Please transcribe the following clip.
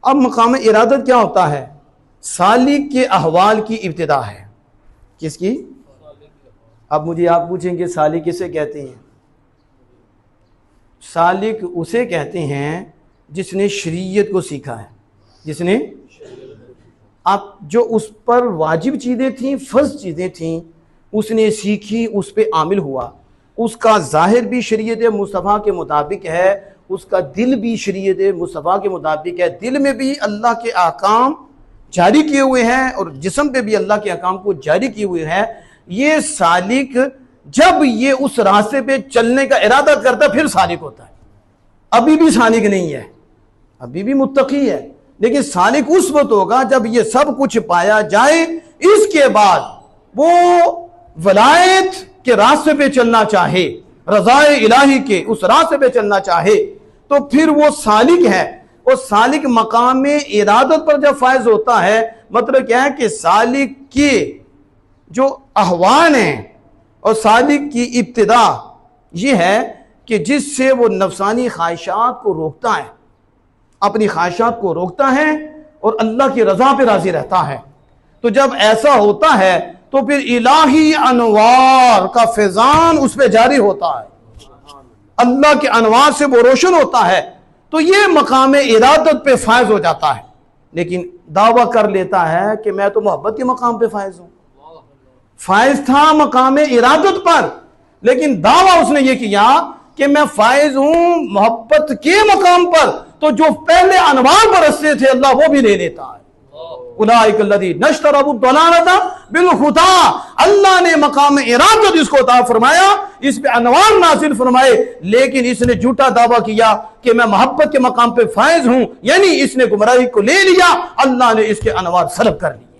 अब मकाम इरादत क्या होता है? सालिक के अहवाल की इब्तिदा है। किसकी? अब मुझे आप पूछेंगे सालिक किसे कहते हैं? सालिक उसे कहते हैं जिसने शरीयत को सीखा है, जिसने आप जो उस पर वाजिब चीज़ें थीं, फ़र्ज़ चीज़ें थीं, उसने सीखी, उस पर आमिल हुआ, उसका ज़ाहिर भी शरीयत मुस्तफ़ा के मुताबिक है, उसका दिल भी शरीयत मुस्तफ़ा के मुताबिक है, दिल में भी अल्लाह के अहकाम जारी किए हुए हैं और जिस्म पे भी अल्लाह के अहकाम को जारी किए हुए हैं। ये सालिक जब ये उस रास्ते पे चलने का इरादा करता फिर सालिक होता है। अभी भी सालिक नहीं है, अभी भी मुत्तकी है, लेकिन सालिक उस वक्त होगा जब ये सब कुछ पाया जाए, इसके बाद वो वलायत के रास्ते पे चलना चाहे, रज़ाए इलाही के उस रास्ते पे चलना चाहे, तो फिर वो सालिक है। और सालिक मकाम में इरादत पर जब फायज होता है, मतलब क्या है कि सालिक के जो अहवान हैं और सालिक की इब्तिदा ये है कि जिससे वो नफसानी ख्वाहिशात को रोकता है, अपनी ख्वाहिशात को रोकता है और अल्लाह की रज़ा पे राजी रहता है। तो जब ऐसा होता है तो फिर इलाही अनवार का फैजान उस पर जारी होता है, अल्लाह के अनवार से वो रोशन होता है, तो ये मकाम इरादत पे फायज हो जाता है। लेकिन दावा कर लेता है कि मैं तो मोहब्बत के मकाम पे फायज हूं। फायज था मकाम इरादत पर, लेकिन दावा उसने ये किया कि मैं फायज हूं मोहब्बत के मकाम पर, तो जो पहले अनवार बरसते थे अल्लाह वो भी ले लेता है। अल्लाह ने मकाम इरादत इसको अता फरमाया, इस पे अनवार नाज़िल फरमाए, लेकिन इसने झूठा दावा किया कि मैं मोहब्बत के मकाम पे फायज हूं, यानी इसने गुमराही को ले लिया, अल्लाह ने इसके अनवार सल्ब कर लिए।